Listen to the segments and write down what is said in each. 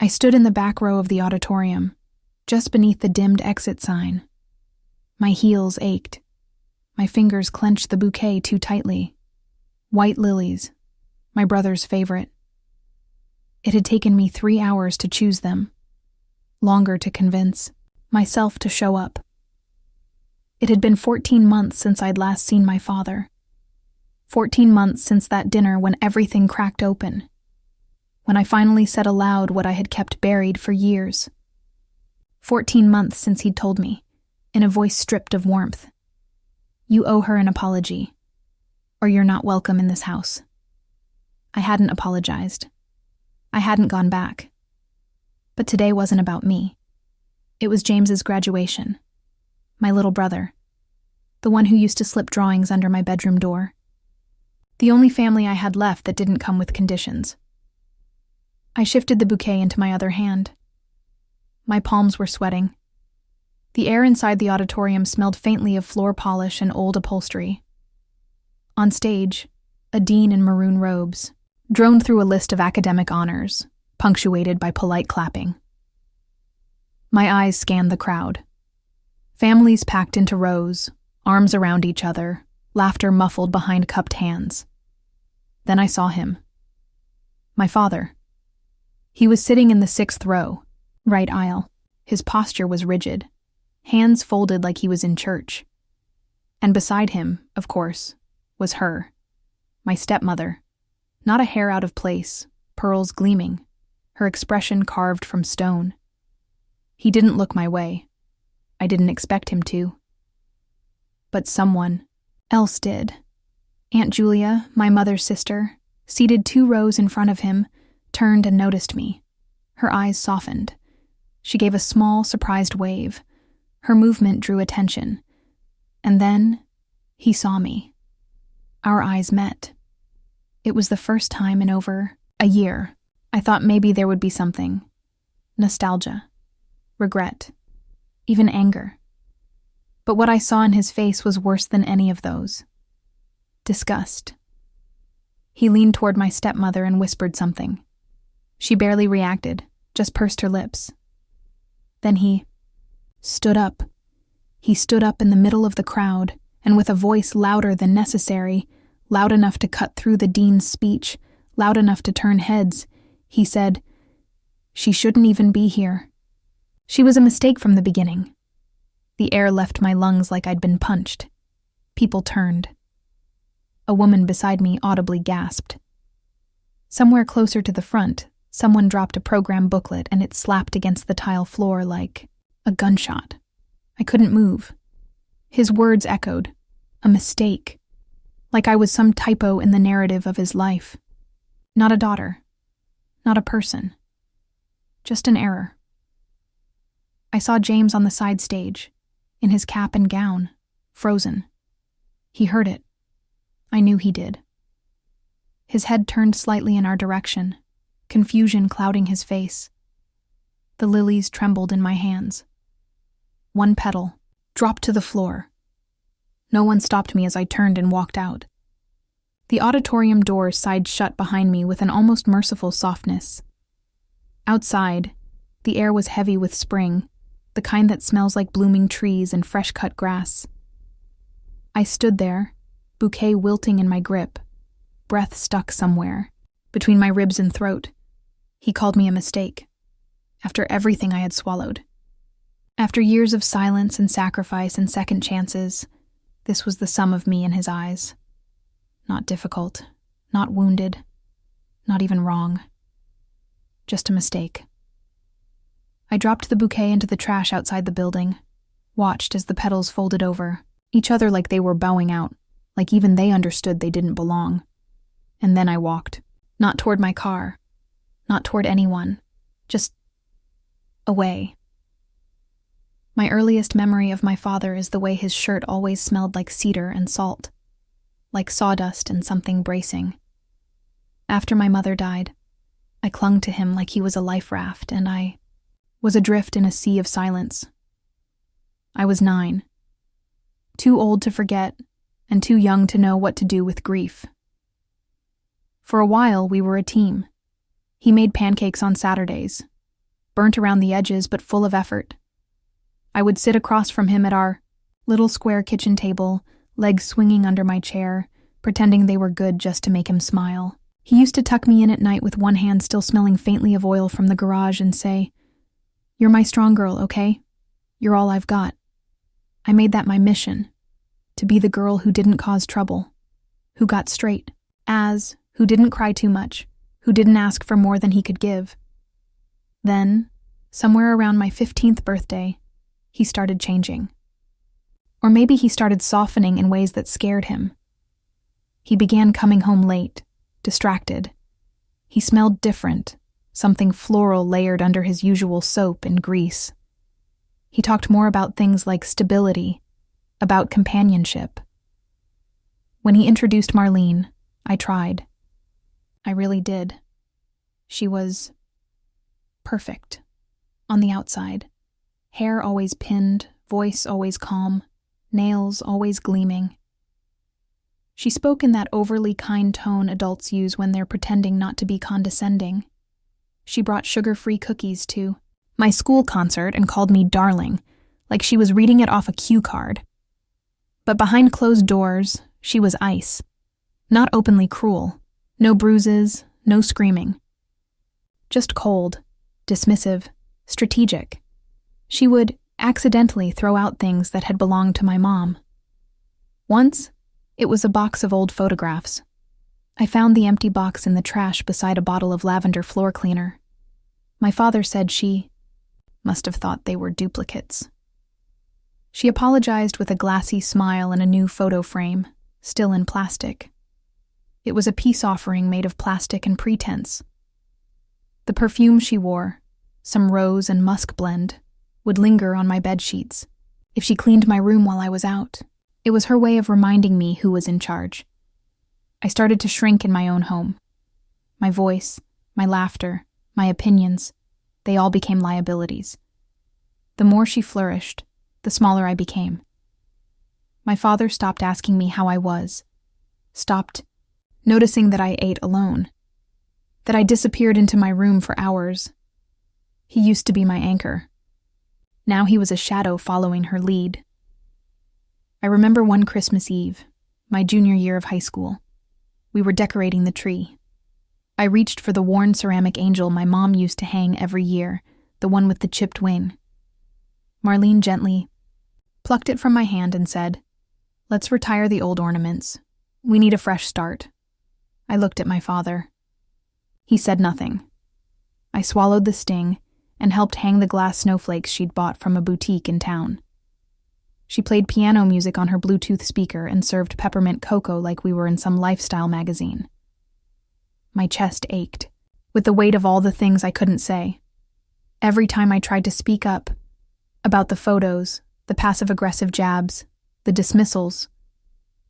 I stood in the back row of the auditorium, just beneath the dimmed exit sign. My heels ached. My fingers clenched the bouquet too tightly. White lilies, my brother's favorite. It had taken me 3 hours to choose them, longer to convince myself to show up. It had been 14 months since I'd last seen my father. 14 months since that dinner when everything cracked open. When I finally said aloud what I had kept buried for years. 14 months since he'd told me, in a voice stripped of warmth, "You owe her an apology, or you're not welcome in this house." I hadn't apologized. I hadn't gone back. But today wasn't about me. It was James's graduation. My little brother. The one who used to slip drawings under my bedroom door. The only family I had left that didn't come with conditions. I shifted the bouquet into my other hand. My palms were sweating. The air inside the auditorium smelled faintly of floor polish and old upholstery. On stage, a dean in maroon robes droned through a list of academic honors, punctuated by polite clapping. My eyes scanned the crowd. Families packed into rows, arms around each other, laughter muffled behind cupped hands. Then I saw him. My father. He was sitting in the 6th row, right aisle. His posture was rigid, hands folded like he was in church. And beside him, of course, was her, my stepmother, not a hair out of place, pearls gleaming, her expression carved from stone. He didn't look my way. I didn't expect him to. But someone else did. Aunt Julia, my mother's sister, seated 2 rows in front of him, turned and noticed me. Her eyes softened. She gave a small, surprised wave. Her movement drew attention. And then, he saw me. Our eyes met. It was the first time in over a year. I thought maybe there would be something. Nostalgia. Regret. Even anger. But what I saw in his face was worse than any of those. Disgust. He leaned toward my stepmother and whispered something. She barely reacted, just pursed her lips. Then he stood up. He stood up in the middle of the crowd, and with a voice louder than necessary, loud enough to cut through the dean's speech, loud enough to turn heads, he said, "She shouldn't even be here. She was a mistake from the beginning." The air left my lungs like I'd been punched. People turned. A woman beside me audibly gasped. Somewhere closer to the front, someone dropped a program booklet and it slapped against the tile floor like a gunshot. I couldn't move. His words echoed. A mistake. Like I was some typo in the narrative of his life. Not a daughter. Not a person. Just an error. I saw James on the side stage, in his cap and gown, frozen. He heard it. I knew he did. His head turned slightly in our direction, confusion clouding his face. The lilies trembled in my hands. One petal dropped to the floor. No one stopped me as I turned and walked out. The auditorium doors sighed shut behind me with an almost merciful softness. Outside, the air was heavy with spring, the kind that smells like blooming trees and fresh-cut grass. I stood there, bouquet wilting in my grip, breath stuck somewhere, between my ribs and throat. He called me a mistake, after everything I had swallowed. After years of silence and sacrifice and second chances, this was the sum of me in his eyes. Not difficult, not wounded, not even wrong. Just a mistake. I dropped the bouquet into the trash outside the building, watched as the petals folded over, each other like they were bowing out, like even they understood they didn't belong. And then I walked, not toward my car, not toward anyone, just away. My earliest memory of my father is the way his shirt always smelled like cedar and salt, like sawdust and something bracing. After my mother died, I clung to him like he was a life raft, and I was adrift in a sea of silence. I was 9, too old to forget and too young to know what to do with grief. For a while, we were a team. He made pancakes on Saturdays, burnt around the edges but full of effort. I would sit across from him at our little square kitchen table, legs swinging under my chair, pretending they were good just to make him smile. He used to tuck me in at night with one hand still smelling faintly of oil from the garage and say, "You're my strong girl, okay? You're all I've got." I made that my mission, to be the girl who didn't cause trouble, who got straight, who didn't cry too much, who didn't ask for more than he could give. Then, somewhere around my 15th birthday, he started changing. Or maybe he started softening in ways that scared him. He began coming home late, distracted. He smelled different, something floral layered under his usual soap and grease. He talked more about things like stability, about companionship. When he introduced Marlene, I tried. I really did. She was perfect. On the outside. Hair always pinned, voice always calm, nails always gleaming. She spoke in that overly kind tone adults use when they're pretending not to be condescending. She brought sugar-free cookies to my school concert and called me darling, like she was reading it off a cue card. But behind closed doors, she was ice. Not openly cruel. No bruises, no screaming. Just cold, dismissive, strategic. She would accidentally throw out things that had belonged to my mom. Once, it was a box of old photographs. I found the empty box in the trash beside a bottle of lavender floor cleaner. My father said she must have thought they were duplicates. She apologized with a glassy smile and a new photo frame, still in plastic. It was a peace offering made of plastic and pretense. The perfume she wore, some rose and musk blend, would linger on my bed sheets. If she cleaned my room while I was out, it was her way of reminding me who was in charge. I started to shrink in my own home. My voice, my laughter, my opinions, they all became liabilities. The more she flourished, the smaller I became. My father stopped asking me how I was, stopped noticing that I ate alone, that I disappeared into my room for hours. He used to be my anchor. Now he was a shadow following her lead. I remember one Christmas Eve, my junior year of high school. We were decorating the tree. I reached for the worn ceramic angel my mom used to hang every year, the one with the chipped wing. Marlene gently plucked it from my hand and said, "Let's retire the old ornaments. We need a fresh start." I looked at my father. He said nothing. I swallowed the sting and helped hang the glass snowflakes she'd bought from a boutique in town. She played piano music on her Bluetooth speaker and served peppermint cocoa like we were in some lifestyle magazine. My chest ached, with the weight of all the things I couldn't say. Every time I tried to speak up, about the photos, the passive-aggressive jabs, the dismissals,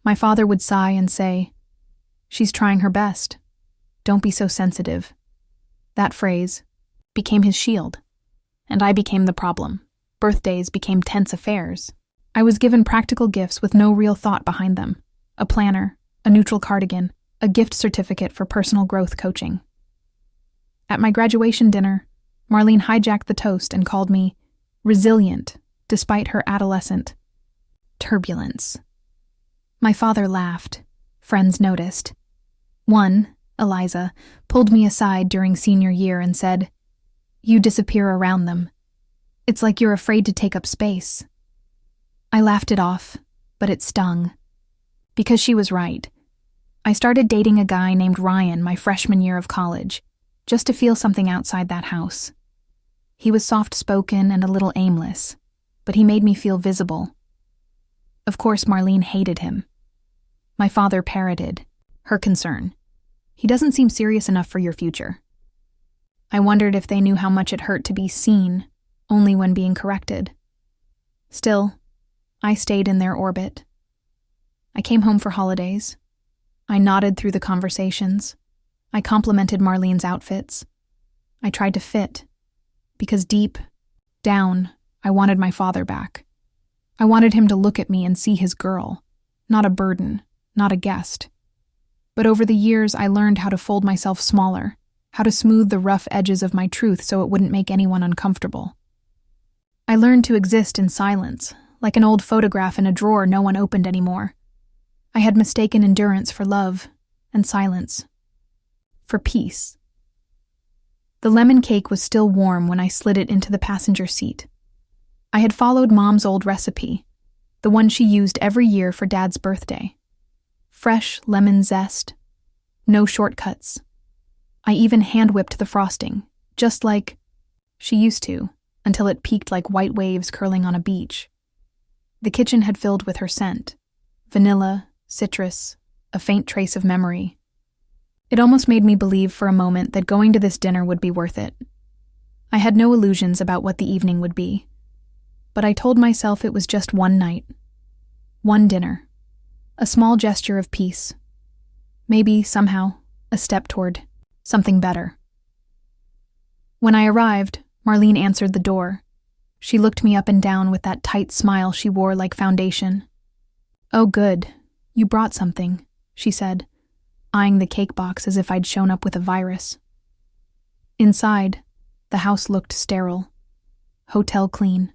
my father would sigh and say, "She's trying her best. Don't be so sensitive." That phrase became his shield, and I became the problem. Birthdays became tense affairs. I was given practical gifts with no real thought behind them. A planner, a neutral cardigan, a gift certificate for personal growth coaching. At my graduation dinner, Marlene hijacked the toast and called me resilient, despite her adolescent turbulence. My father laughed. Friends noticed. One, Eliza, pulled me aside during senior year and said, "You disappear around them. It's like you're afraid to take up space." I laughed it off, but it stung. Because she was right. I started dating a guy named Ryan my freshman year of college, just to feel something outside that house. He was soft-spoken and a little aimless, but he made me feel visible. Of course, Marlene hated him. My father parroted her concern. "He doesn't seem serious enough for your future." I wondered if they knew how much it hurt to be seen, only when being corrected. Still, I stayed in their orbit. I came home for holidays. I nodded through the conversations. I complimented Marlene's outfits. I tried to fit, because deep down, I wanted my father back. I wanted him to look at me and see his girl, not a burden, not a guest. But over the years, I learned how to fold myself smaller, how to smooth the rough edges of my truth so it wouldn't make anyone uncomfortable. I learned to exist in silence, like an old photograph in a drawer no one opened anymore. I had mistaken endurance for love, and silence for peace. The lemon cake was still warm when I slid it into the passenger seat. I had followed Mom's old recipe, the one she used every year for Dad's birthday. Fresh lemon zest, no shortcuts. I even hand-whipped the frosting, just like she used to, until it peaked like white waves curling on a beach. The kitchen had filled with her scent: vanilla, citrus, a faint trace of memory. It almost made me believe for a moment that going to this dinner would be worth it. I had no illusions about what the evening would be, but I told myself it was just one night, one dinner, a small gesture of peace, maybe, somehow, a step toward something better. When I arrived, Marlene answered the door. She looked me up and down with that tight smile she wore like foundation. "Oh, good. You brought something," she said, eyeing the cake box as if I'd shown up with a virus. Inside, the house looked sterile, hotel clean.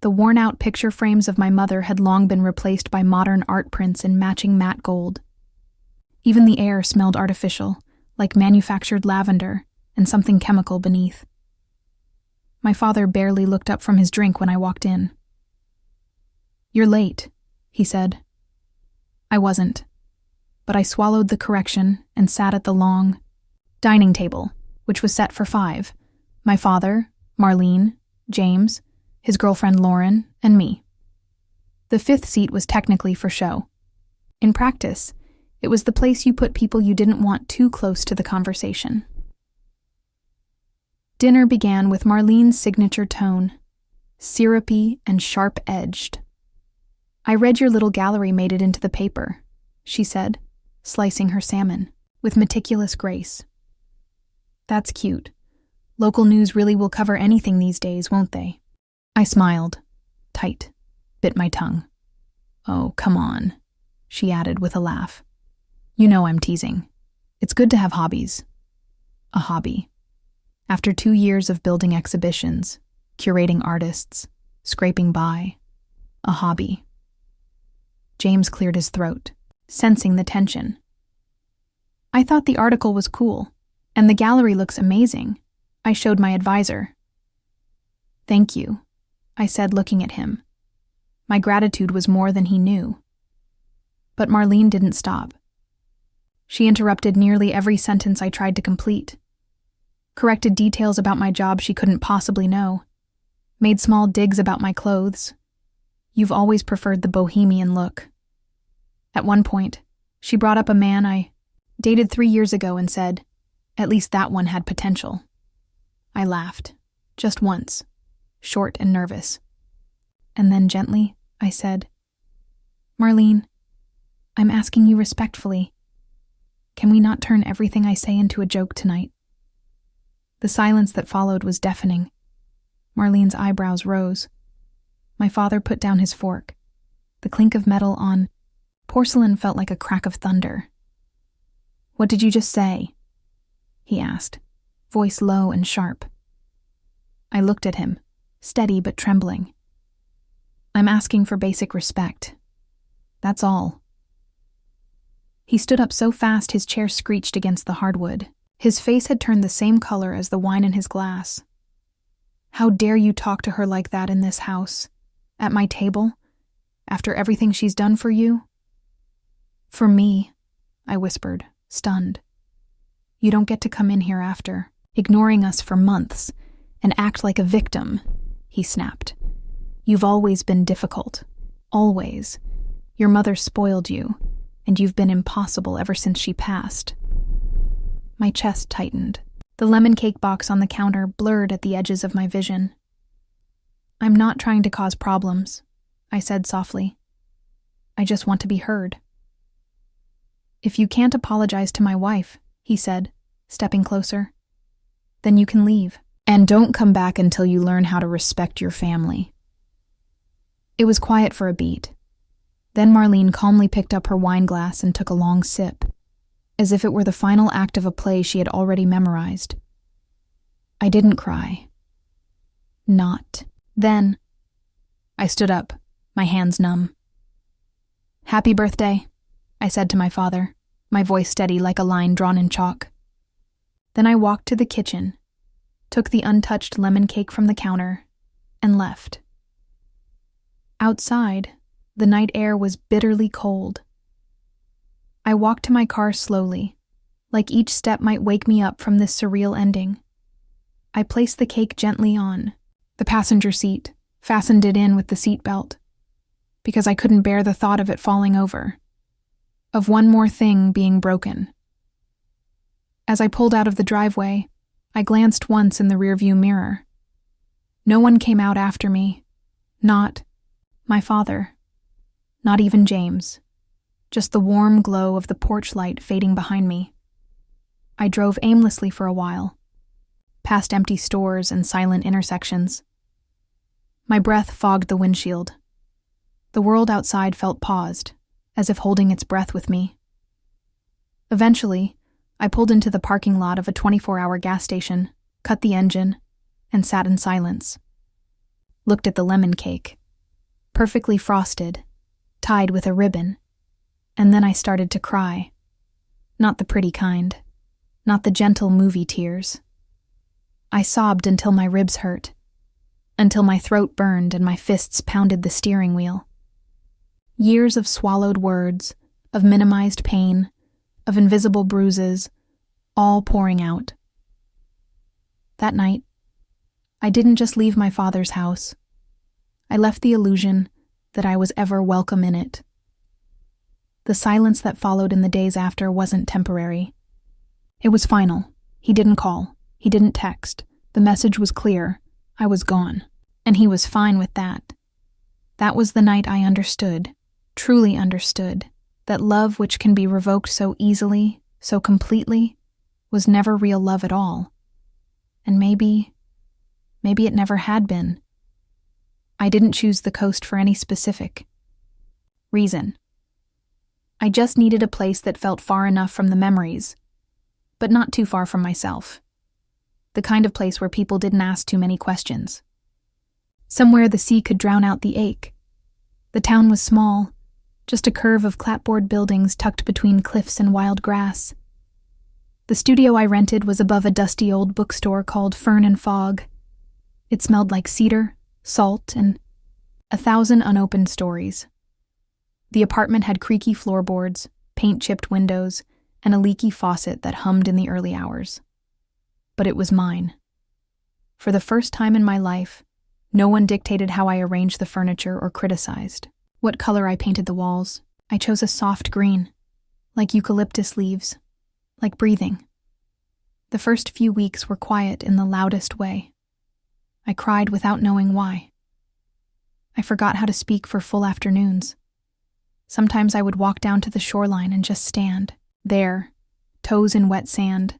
The worn-out picture frames of my mother had long been replaced by modern art prints in matching matte gold. Even the air smelled artificial, like manufactured lavender and something chemical beneath. My father barely looked up from his drink when I walked in. "You're late," he said. I wasn't, but I swallowed the correction and sat at the long dining table, which was set for 5. My father, Marlene, James, his girlfriend Lauren, and me. The 5th seat was technically for show. In practice, it was the place you put people you didn't want too close to the conversation. Dinner began with Marlene's signature tone, syrupy and sharp-edged. "I read your little gallery made it into the paper," she said, slicing her salmon with meticulous grace. "That's cute. Local news really will cover anything these days, won't they?" I smiled, tight, bit my tongue. "Oh, come on," she added with a laugh. "You know I'm teasing. It's good to have hobbies." A hobby. After 2 years of building exhibitions, curating artists, scraping by, a hobby. James cleared his throat, sensing the tension. "I thought the article was cool, and the gallery looks amazing," I showed my advisor. "Thank you," I said, looking at him. My gratitude was more than he knew. But Marlene didn't stop. She interrupted nearly every sentence I tried to complete, corrected details about my job she couldn't possibly know, made small digs about my clothes. "You've always preferred the bohemian look." At one point, she brought up a man I dated 3 years ago and said, "At least that one had potential." I laughed, just once, short and nervous. And then gently, I said, "Marlene, I'm asking you respectfully. Can we not turn everything I say into a joke tonight?" The silence that followed was deafening. Marlene's eyebrows rose. My father put down his fork. The clink of metal on porcelain felt like a crack of thunder. "What did you just say?" he asked, voice low and sharp. I looked at him, steady but trembling. "I'm asking for basic respect. That's all." He stood up so fast his chair screeched against the hardwood. His face had turned the same color as the wine in his glass. "How dare you talk to her like that in this house? At my table? After everything she's done for you?" "For me," I whispered, stunned. "You don't get to come in here after, ignoring us for months, and act like a victim," he snapped. "You've always been difficult. Always. Your mother spoiled you, and you've been impossible ever since she passed." My chest tightened. The lemon cake box on the counter blurred at the edges of my vision. "I'm not trying to cause problems," I said softly. "I just want to be heard." "If you can't apologize to my wife," he said, stepping closer, "then you can leave. And don't come back until you learn how to respect your family." It was quiet for a beat. Then Marlene calmly picked up her wine glass and took a long sip. as if it were the final act of a play she had already memorized. I didn't cry. Not then. I stood up, my hands numb. "Happy birthday," I said to my father, my voice steady like a line drawn in chalk. Then I walked to the kitchen, took the untouched lemon cake from the counter, and left. Outside, the night air was bitterly cold. I walked to my car slowly, like each step might wake me up from this surreal ending. I placed the cake gently on the passenger seat, fastened it in with the seat belt, because I couldn't bear the thought of it falling over, of one more thing being broken. As I pulled out of the driveway, I glanced once in the rearview mirror. No one came out after me. Not my father. Not even James. Just the warm glow of the porch light fading behind me. I drove aimlessly for a while, past empty stores and silent intersections. My breath fogged the windshield. The world outside felt paused, as if holding its breath with me. Eventually, I pulled into the parking lot of a 24-hour gas station, cut the engine, and sat in silence. Looked at the lemon cake, perfectly frosted, tied with a ribbon, and then I started to cry. Not the pretty kind, not the gentle movie tears. I sobbed until my ribs hurt, until my throat burned and my fists pounded the steering wheel. Years of swallowed words, of minimized pain, of invisible bruises, all pouring out. That night, I didn't just leave my father's house. I left the illusion that I was ever welcome in it. The silence that followed in the days after wasn't temporary. It was final. He didn't call. He didn't text. The message was clear. I was gone. And he was fine with that. That was the night I understood, truly understood, that love which can be revoked so easily, so completely, was never real love at all. And maybe it never had been. I didn't choose the coast for any specific reason. I just needed a place that felt far enough from the memories, but not too far from myself. The kind of place where people didn't ask too many questions. Somewhere the sea could drown out the ache. The town was small, just a curve of clapboard buildings tucked between cliffs and wild grass. The studio I rented was above a dusty old bookstore called Fern and Fog. It smelled like cedar, salt, and 1,000 unopened stories. The apartment had creaky floorboards, paint-chipped windows, and a leaky faucet that hummed in the early hours. But it was mine. For the first time in my life, no one dictated how I arranged the furniture or criticized what color I painted the walls. I chose a soft green, like eucalyptus leaves, like breathing. The first few weeks were quiet in the loudest way. I cried without knowing why. I forgot how to speak for full afternoons. Sometimes I would walk down to the shoreline and just stand, there, toes in wet sand,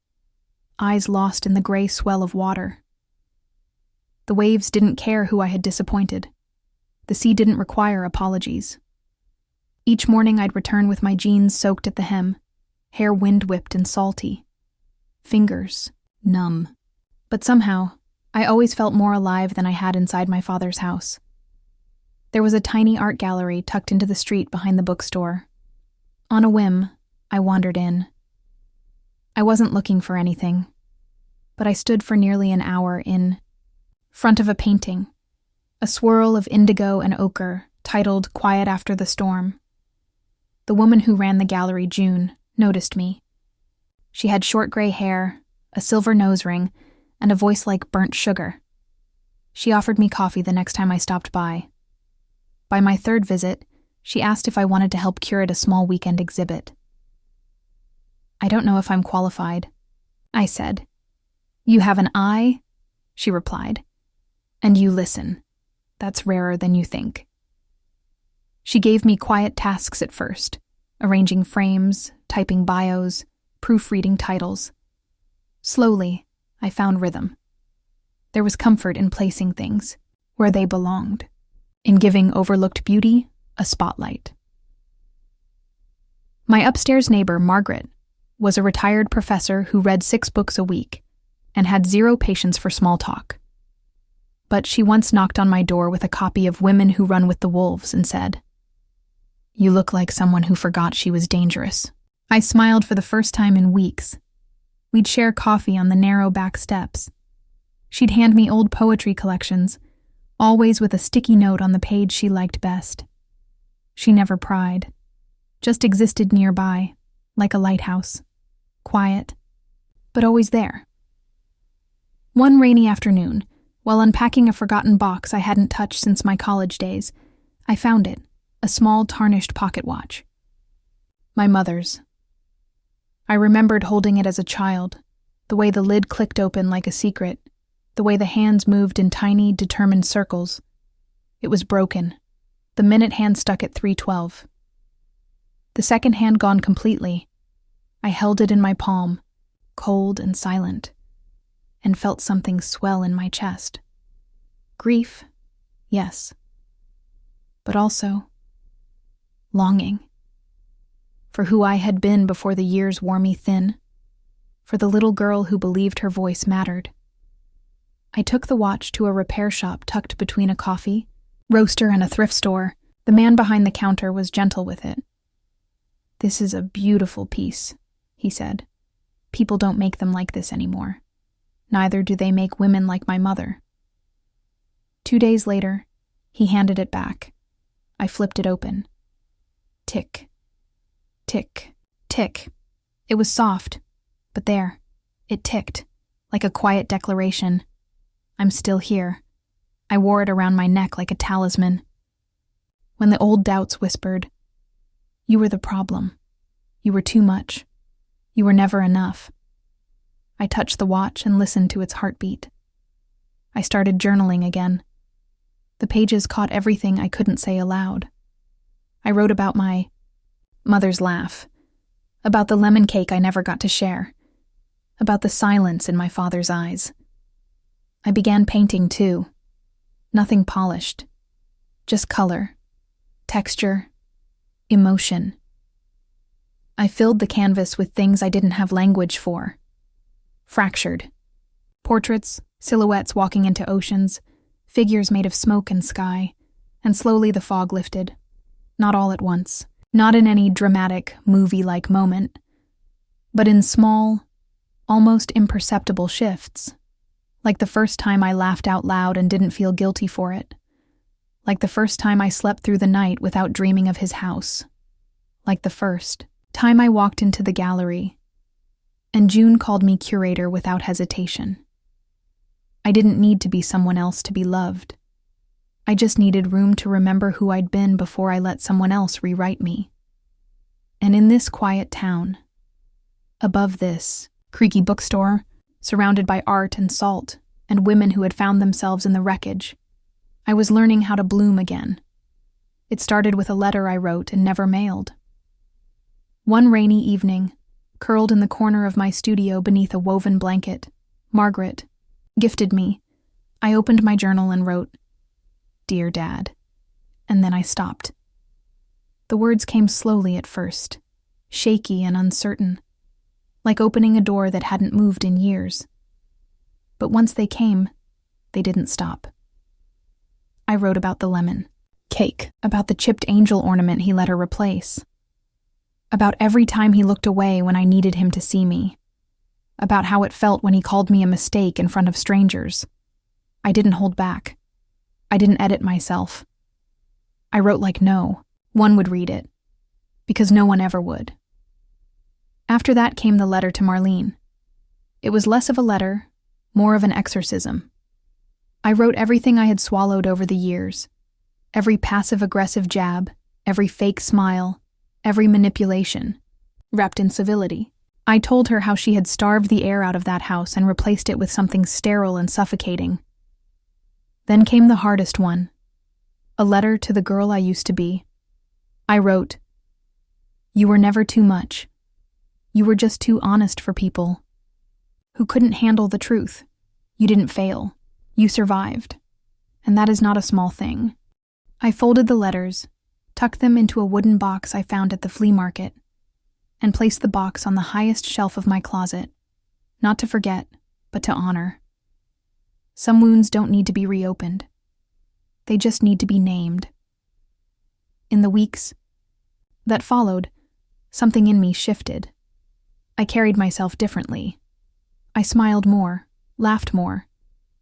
eyes lost in the gray swell of water. The waves didn't care who I had disappointed. The sea didn't require apologies. Each morning I'd return with my jeans soaked at the hem, hair wind-whipped and salty, fingers numb. But somehow, I always felt more alive than I had inside my father's house. There was a tiny art gallery tucked into the street behind the bookstore. On a whim, I wandered in. I wasn't looking for anything, but I stood for nearly an hour in front of a painting, a swirl of indigo and ochre titled Quiet After the Storm. The woman who ran the gallery, June, noticed me. She had short gray hair, a silver nose ring, and a voice like burnt sugar. She offered me coffee the next time I stopped by. By my third visit, she asked if I wanted to help curate a small weekend exhibit. "I don't know if I'm qualified," I said. "You have an eye," she replied, "and you listen. That's rarer than you think." She gave me quiet tasks at first, arranging frames, typing bios, proofreading titles. Slowly, I found rhythm. There was comfort in placing things where they belonged, in giving overlooked beauty a spotlight. My upstairs neighbor, Margaret, was a retired professor who read 6 books a week and had 0 patience for small talk. But she once knocked on my door with a copy of Women Who Run with the Wolves and said, "You look like someone who forgot she was dangerous." I smiled for the first time in weeks. We'd share coffee on the narrow back steps. She'd hand me old poetry collections, always with a sticky note on the page she liked best. She never pried, just existed nearby, like a lighthouse, quiet, but always there. One rainy afternoon, while unpacking a forgotten box I hadn't touched since my college days, I found it, a small tarnished pocket watch. My mother's. I remembered holding it as a child, the way the lid clicked open like a secret, the way the hands moved in tiny, determined circles. It was broken. The minute hand stuck at 3:12. The second hand gone completely. I held it in my palm, cold and silent, and felt something swell in my chest. Grief, yes, but also longing. For who I had been before the years wore me thin, for the little girl who believed her voice mattered. I took the watch to a repair shop tucked between a coffee, roaster, and a thrift store. The man behind the counter was gentle with it. "This is a beautiful piece," he said. "People don't make them like this anymore. Neither do they make women like my mother." 2 days later, he handed it back. I flipped it open. Tick. Tick. Tick. It was soft, but there, it ticked, like a quiet declaration. I'm still here. I wore it around my neck like a talisman. When the old doubts whispered, "You were the problem. You were too much. You were never enough," I touched the watch and listened to its heartbeat. I started journaling again. The pages caught everything I couldn't say aloud. I wrote about my mother's laugh, about the lemon cake I never got to share, about the silence in my father's eyes. I began painting too. Nothing polished, just color, texture, emotion. I filled the canvas with things I didn't have language for. Fractured. Portraits, silhouettes walking into oceans, figures made of smoke and sky, and slowly the fog lifted. Not all at once. Not in any dramatic, movie-like moment, but in small, almost imperceptible shifts. Like the first time I laughed out loud and didn't feel guilty for it. Like the first time I slept through the night without dreaming of his house. Like the first time I walked into the gallery, and June called me curator without hesitation. I didn't need to be someone else to be loved. I just needed room to remember who I'd been before I let someone else rewrite me. And in this quiet town, above this creaky bookstore, surrounded by art and salt and women who had found themselves in the wreckage, I was learning how to bloom again. It started with a letter I wrote and never mailed. One rainy evening, curled in the corner of my studio beneath a woven blanket, Margaret gifted me. I opened my journal and wrote, "Dear Dad," and then I stopped. The words came slowly at first, shaky and uncertain, like opening a door that hadn't moved in years. But once they came, they didn't stop. I wrote about the lemon cake, about the chipped angel ornament he let her replace, about every time he looked away when I needed him to see me, about how it felt when he called me a mistake in front of strangers. I didn't hold back. I didn't edit myself. I wrote like no one would read it, because no one ever would. After that came the letter to Marlene. It was less of a letter, more of an exorcism. I wrote everything I had swallowed over the years, every passive-aggressive jab, every fake smile, every manipulation, wrapped in civility. I told her how she had starved the air out of that house and replaced it with something sterile and suffocating. Then came the hardest one, a letter to the girl I used to be. I wrote, "You were never too much. You were just too honest for people who couldn't handle the truth. You didn't fail. You survived. And that is not a small thing." I folded the letters, tucked them into a wooden box I found at the flea market, and placed the box on the highest shelf of my closet, not to forget, but to honor. Some wounds don't need to be reopened. They just need to be named. In the weeks that followed, something in me shifted. I carried myself differently. I smiled more, laughed more,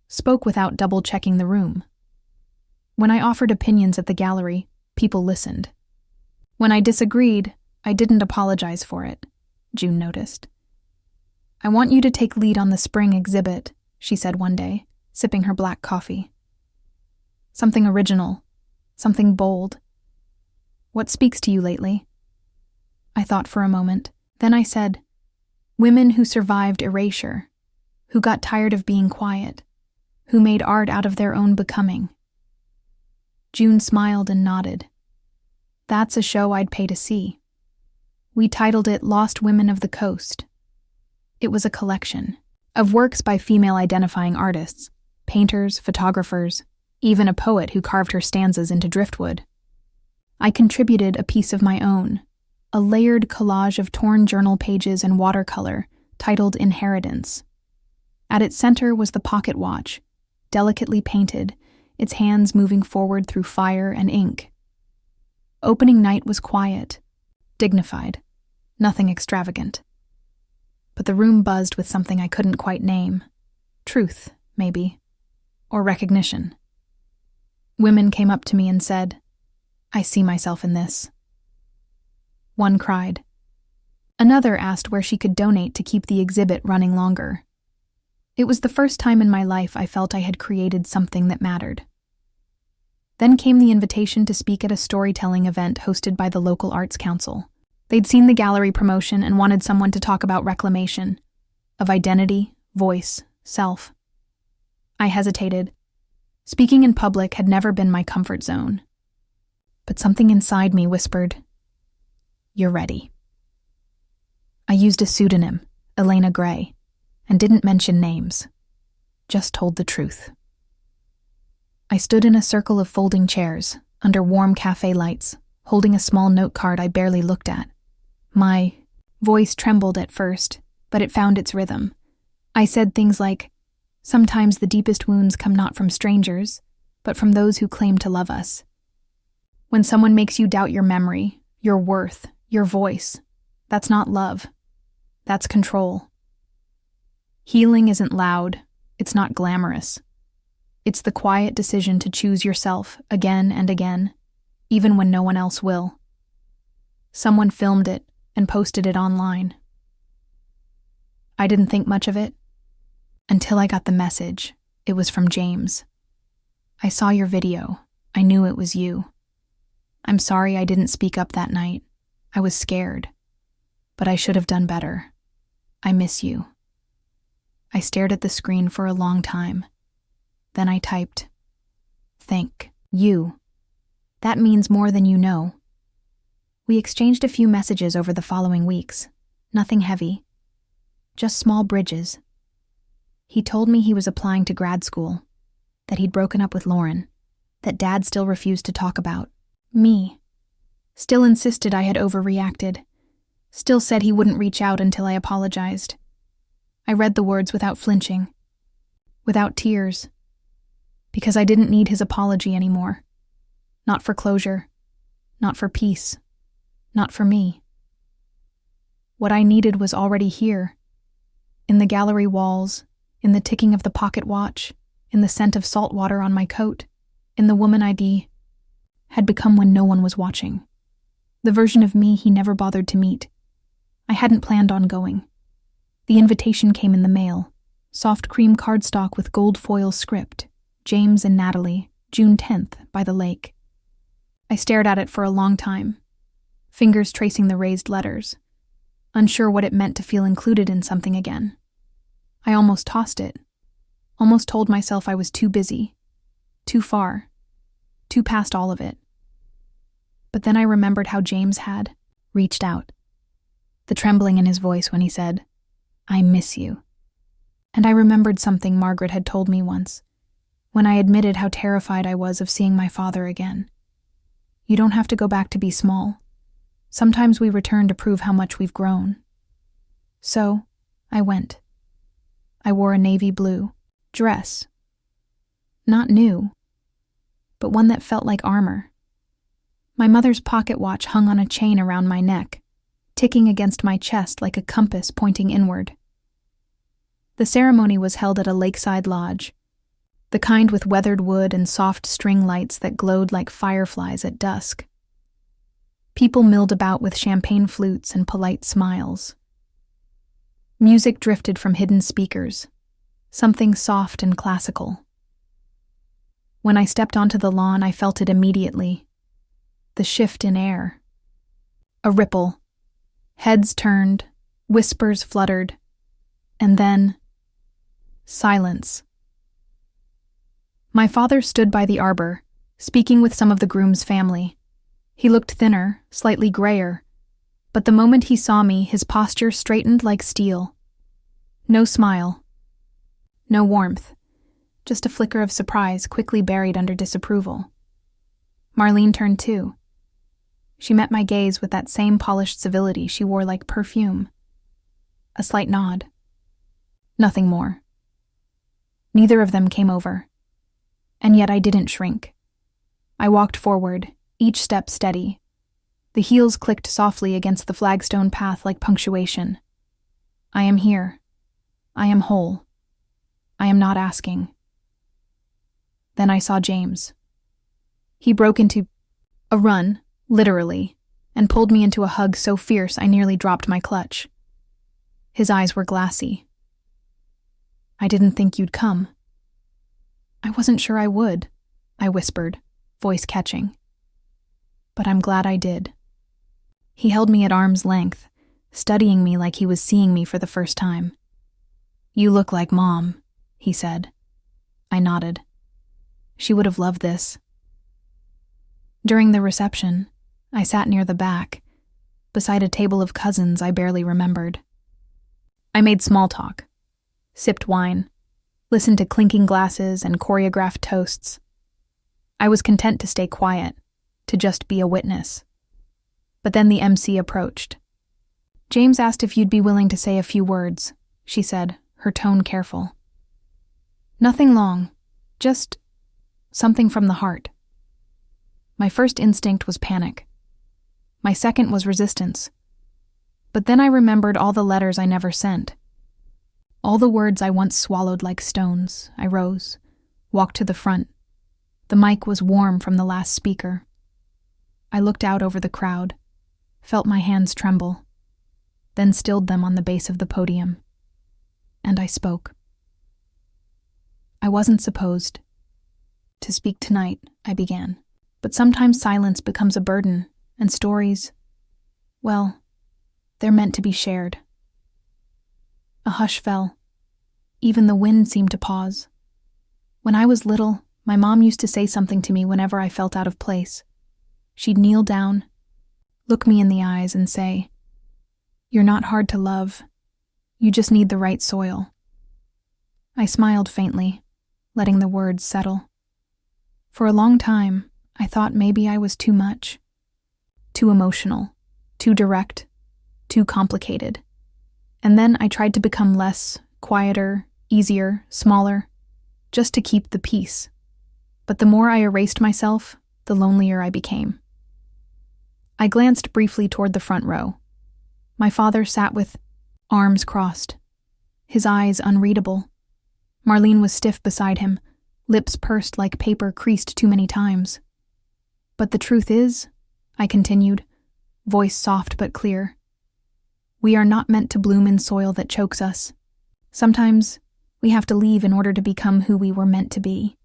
spoke without double-checking the room. When I offered opinions at the gallery, people listened. When I disagreed, I didn't apologize for it, June noticed. "I want you to take lead on the spring exhibit," she said one day, sipping her black coffee. "Something original, something bold. What speaks to you lately?" I thought for a moment. Then I said, "Women who survived erasure, who got tired of being quiet, who made art out of their own becoming." June smiled and nodded. "That's a show I'd pay to see." We titled it Lost Women of the Coast. It was a collection of works by female-identifying artists, painters, photographers, even a poet who carved her stanzas into driftwood. I contributed a piece of my own, a layered collage of torn journal pages and watercolor titled Inheritance. At its center was the pocket watch, delicately painted, its hands moving forward through fire and ink. Opening night was quiet, dignified, nothing extravagant. But the room buzzed with something I couldn't quite name. Truth, maybe, or recognition. Women came up to me and said, "I see myself in this." One cried. Another asked where she could donate to keep the exhibit running longer. It was the first time in my life I felt I had created something that mattered. Then came the invitation to speak at a storytelling event hosted by the local arts council. They'd seen the gallery promotion and wanted someone to talk about reclamation, of identity, voice, self. I hesitated. Speaking in public had never been my comfort zone. But something inside me whispered, "You're ready." I used a pseudonym, Elena Gray, and didn't mention names, just told the truth. I stood in a circle of folding chairs, under warm cafe lights, holding a small note card I barely looked at. My voice trembled at first, but it found its rhythm. I said things like, "Sometimes the deepest wounds come not from strangers, but from those who claim to love us. When someone makes you doubt your memory, your worth, your voice, that's not love. That's control. Healing isn't loud, it's not glamorous. It's the quiet decision to choose yourself again and again, even when no one else will." Someone filmed it and posted it online. I didn't think much of it until I got the message. It was from James. "I saw your video. I knew it was you. I'm sorry I didn't speak up that night. I was scared. But I should have done better. I miss you." I stared at the screen for a long time. Then I typed, "Thank you. That means more than you know." We exchanged a few messages over the following weeks. Nothing heavy. Just small bridges. He told me he was applying to grad school, that he'd broken up with Lauren, that Dad still refused to talk about me. Still insisted I had overreacted. Still said he wouldn't reach out until I apologized. I read the words without flinching, without tears, because I didn't need his apology anymore. Not for closure, not for peace, not for me. What I needed was already here, in the gallery walls, in the ticking of the pocket watch, in the scent of salt water on my coat, in the woman ID had become when no one was watching. The version of me he never bothered to meet. I hadn't planned on going. The invitation came in the mail, soft cream cardstock with gold foil script, James and Natalie, June 10th, by the lake. I stared at it for a long time, fingers tracing the raised letters, unsure what it meant to feel included in something again. I almost tossed it, almost told myself I was too busy, too far, too past all of it. But then I remembered how James had reached out, the trembling in his voice when he said, "I miss you." And I remembered something Margaret had told me once, when I admitted how terrified I was of seeing my father again. You don't have to go back to be small. Sometimes we return to prove how much we've grown. So, I went. I wore a navy blue dress. Not new, but one that felt like armor. My mother's pocket watch hung on a chain around my neck, ticking against my chest like a compass pointing inward. The ceremony was held at a lakeside lodge, the kind with weathered wood and soft string lights that glowed like fireflies at dusk. People milled about with champagne flutes and polite smiles. Music drifted from hidden speakers, something soft and classical. When I stepped onto the lawn, I felt it immediately. The shift in air. A ripple. Heads turned, whispers fluttered, and then silence. My father stood by the arbor, speaking with some of the groom's family. He looked thinner, slightly grayer, but the moment he saw me, his posture straightened like steel. No smile. No warmth. Just a flicker of surprise quickly buried under disapproval. Marlene turned too. She met my gaze with that same polished civility she wore like perfume. A slight nod. Nothing more. Neither of them came over. And yet I didn't shrink. I walked forward, each step steady. The heels clicked softly against the flagstone path like punctuation. I am here. I am whole. I am not asking. Then I saw James. He broke into a run, literally, and pulled me into a hug so fierce I nearly dropped my clutch. His eyes were glassy. I didn't think you'd come. I wasn't sure I would, I whispered, voice catching. But I'm glad I did. He held me at arm's length, studying me like he was seeing me for the first time. You look like Mom, he said. I nodded. She would have loved this. During the reception, I sat near the back, beside a table of cousins I barely remembered. I made small talk, sipped wine, listened to clinking glasses and choreographed toasts. I was content to stay quiet, to just be a witness. But then the MC approached. James asked if you'd be willing to say a few words, she said, her tone careful. Nothing long, just something from the heart. My first instinct was panic. My second was resistance. But then I remembered all the letters I never sent. All the words I once swallowed like stones. I rose, walked to the front. The mic was warm from the last speaker. I looked out over the crowd, felt my hands tremble, then stilled them on the base of the podium. And I spoke. I wasn't supposed to speak tonight, I began. But sometimes silence becomes a burden, and stories, well, they're meant to be shared. A hush fell. Even the wind seemed to pause. When I was little, my mom used to say something to me whenever I felt out of place. She'd kneel down, look me in the eyes, and say, "You're not hard to love. You just need the right soil." I smiled faintly, letting the words settle. For a long time, I thought maybe I was too much. Too emotional, too direct, too complicated. And then I tried to become less, quieter, easier, smaller, just to keep the peace. But the more I erased myself, the lonelier I became. I glanced briefly toward the front row. My father sat with arms crossed, his eyes unreadable. Marlene was stiff beside him, lips pursed like paper creased too many times. But the truth is, I continued, voice soft but clear, we are not meant to bloom in soil that chokes us. Sometimes we have to leave in order to become who we were meant to be.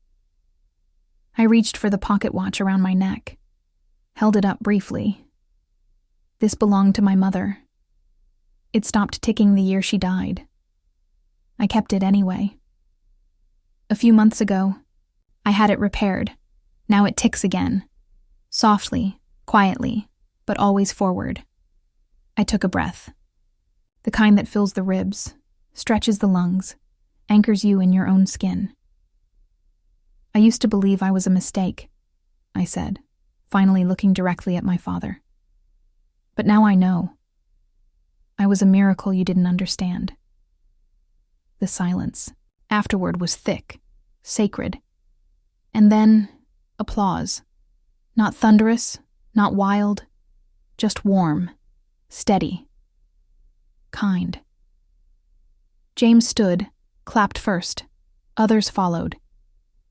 I reached for the pocket watch around my neck, held it up briefly. This belonged to my mother. It stopped ticking the year she died. I kept it anyway. A few months ago, I had it repaired. Now it ticks again. Softly, quietly, but always forward. I took a breath. The kind that fills the ribs, stretches the lungs, anchors you in your own skin. I used to believe I was a mistake, I said, finally looking directly at my father. But now I know. I was a miracle you didn't understand. The silence afterward was thick, sacred. And then, applause. Not thunderous, not wild, just warm, steady, kind. James stood, clapped first. Others followed.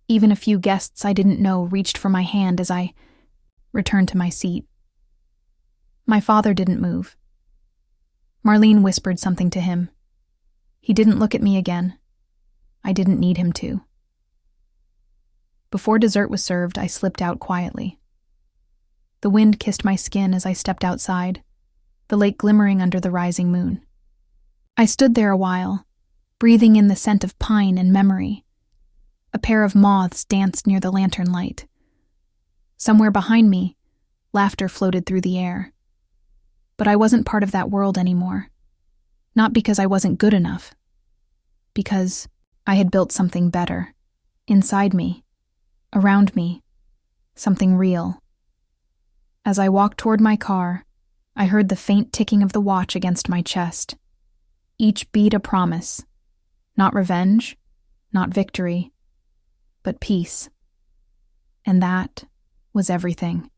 Even a few guests I didn't know reached for my hand as I returned to my seat. My father didn't move. Marlene whispered something to him. He didn't look at me again. I didn't need him to. Before dessert was served, I slipped out quietly. The wind kissed my skin as I stepped outside, the lake glimmering under the rising moon. I stood there a while, breathing in the scent of pine and memory. A pair of moths danced near the lantern light. Somewhere behind me, laughter floated through the air. But I wasn't part of that world anymore. Not because I wasn't good enough. Because I had built something better. Inside me. Around me. Something real. As I walked toward my car, I heard the faint ticking of the watch against my chest. Each beat a promise. Not revenge, not victory, but peace. And that was everything.